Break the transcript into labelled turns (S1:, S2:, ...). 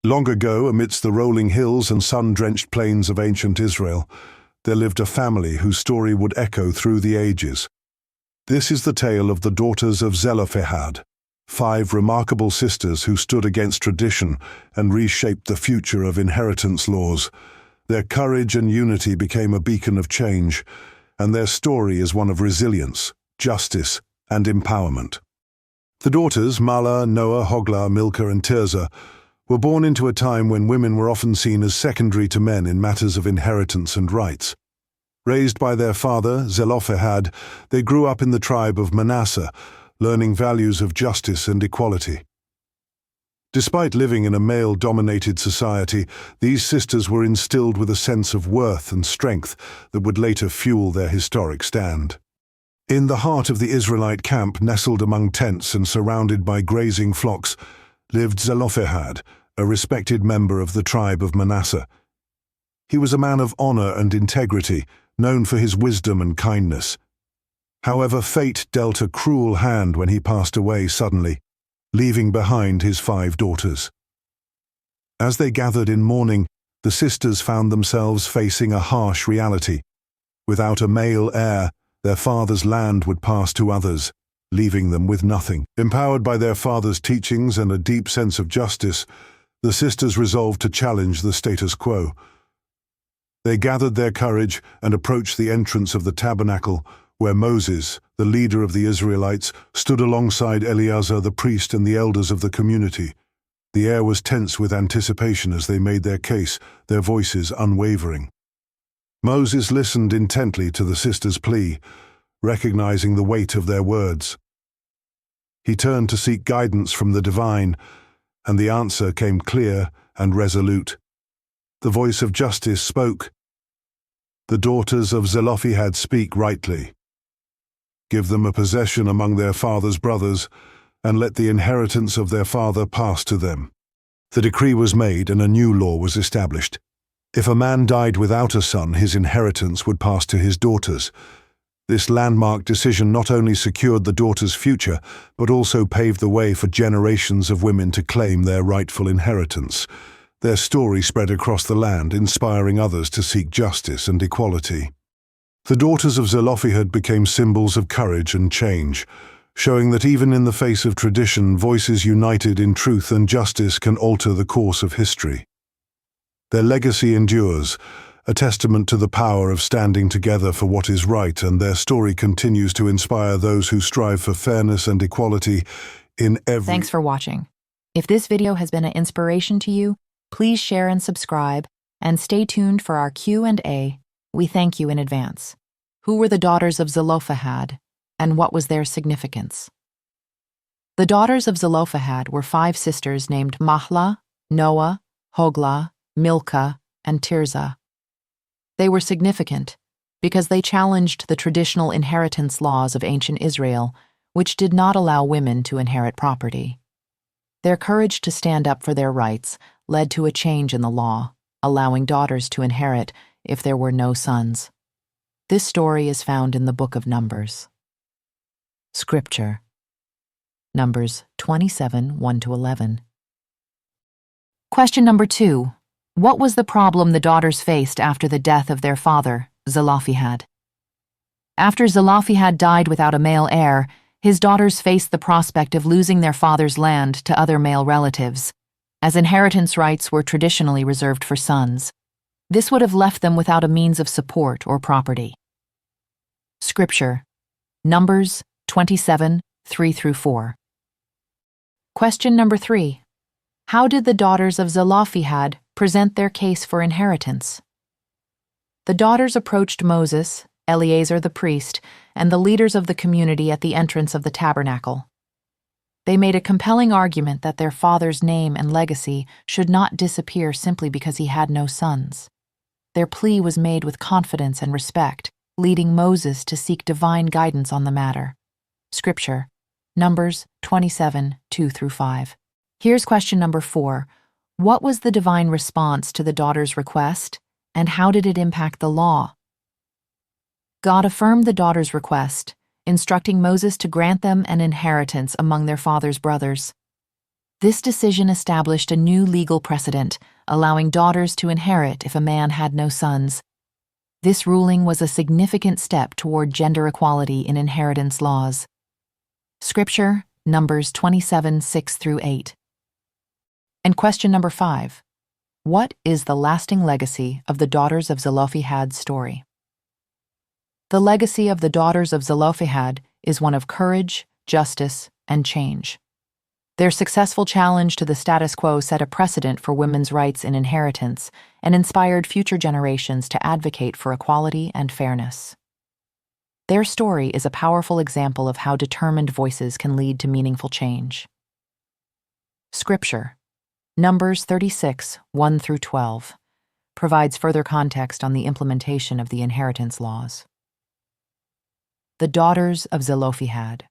S1: Long ago, amidst the rolling hills and sun-drenched plains of ancient Israel, there lived a family whose story would echo through the ages. This is the tale of the daughters of Zelophehad, 5 remarkable sisters who stood against tradition and reshaped the future of inheritance laws. Their courage and unity became a beacon of change, and their story is one of resilience, justice, and empowerment. The daughters, Mahlah, Noah, Hoglah, Milcah, and Tirzah, were born into a time when women were often seen as secondary to men in matters of inheritance and rights. Raised by their father, Zelophehad, they grew up in the tribe of Manasseh, learning values of justice and equality. Despite living in a male-dominated society, these sisters were instilled with a sense of worth and strength that would later fuel their historic stand. In the heart of the Israelite camp, nestled among tents and surrounded by grazing flocks, lived Zelophehad, a respected member of the tribe of Manasseh. He was a man of honor and integrity, known for his wisdom and kindness. However, fate dealt a cruel hand when he passed away suddenly, leaving behind his 5 daughters. As they gathered in mourning, the sisters found themselves facing a harsh reality. Without a male heir, their father's land would pass to others, leaving them with nothing. Empowered by their father's teachings and a deep sense of justice, the sisters resolved to challenge the status quo. They gathered their courage and approached the entrance of the tabernacle, where Moses, the leader of the Israelites, stood alongside Eleazar the priest and the elders of the community. The air was tense with anticipation as they made their case, their voices unwavering. Moses listened intently to the sisters' plea, recognizing the weight of their words. He turned to seek guidance from the divine, and the answer came clear and resolute. The voice of justice spoke. "The daughters of Zelophehad speak rightly. Give them a possession among their father's brothers, and let the inheritance of their father pass to them." The decree was made and a new law was established. If a man died without a son, his inheritance would pass to his daughters. This landmark decision not only secured the daughters' future, but also paved the way for generations of women to claim their rightful inheritance. Their story spread across the land, inspiring others to seek justice and equality. The daughters of Zelophehad became symbols of courage and change, showing that even in the face of tradition, voices united in truth and justice can alter the course of history. Their legacy endures, a testament to the power of standing together for what is right, and their story continues to inspire those who strive for fairness and equality in every...
S2: Thanks for watching. If this video has been an inspiration to you, please share and subscribe, and stay tuned for our Q&A. We thank you in advance. Who were the daughters of Zelophehad, and what was their significance? The daughters of Zelophehad were 5 sisters named Mahlah, Noah, Hoglah, Milcah, and Tirzah. They were significant because they challenged the traditional inheritance laws of ancient Israel, which did not allow women to inherit property. Their courage to stand up for their rights led to a change in the law, allowing daughters to inherit if there were no sons. This story is found in the Book of Numbers. Scripture. Numbers 27, 1-11. Question number 2. What was the problem the daughters faced after the death of their father, Zelophehad? After Zelophehad died without a male heir, his daughters faced the prospect of losing their father's land to other male relatives, as inheritance rights were traditionally reserved for sons. This would have left them without a means of support or property. Scripture. Numbers 27, 3-4. Question number 3. How did the daughters of Zelophehad present their case for inheritance? The daughters approached Moses, Eleazar the priest, and the leaders of the community at the entrance of the tabernacle. They made a compelling argument that their father's name and legacy should not disappear simply because he had no sons. Their plea was made with confidence and respect, leading Moses to seek divine guidance on the matter. Scripture. Numbers 27, 2-5. Here's question number 4. What was the divine response to the daughters' request, and how did it impact the law? God affirmed the daughters' request, instructing Moses to grant them an inheritance among their father's brothers. This decision established a new legal precedent, allowing daughters to inherit if a man had no sons. This ruling was a significant step toward gender equality in inheritance laws. Scripture, Numbers 27, 6-8. And question number 5. What is the lasting legacy of the daughters of Zelophehad's story? The legacy of the daughters of Zelophehad is one of courage, justice, and change. Their successful challenge to the status quo set a precedent for women's rights in inheritance and inspired future generations to advocate for equality and fairness. Their story is a powerful example of how determined voices can lead to meaningful change. Scripture, Numbers 36, 1-12, provides further context on the implementation of the inheritance laws. The daughters of Zelophehad.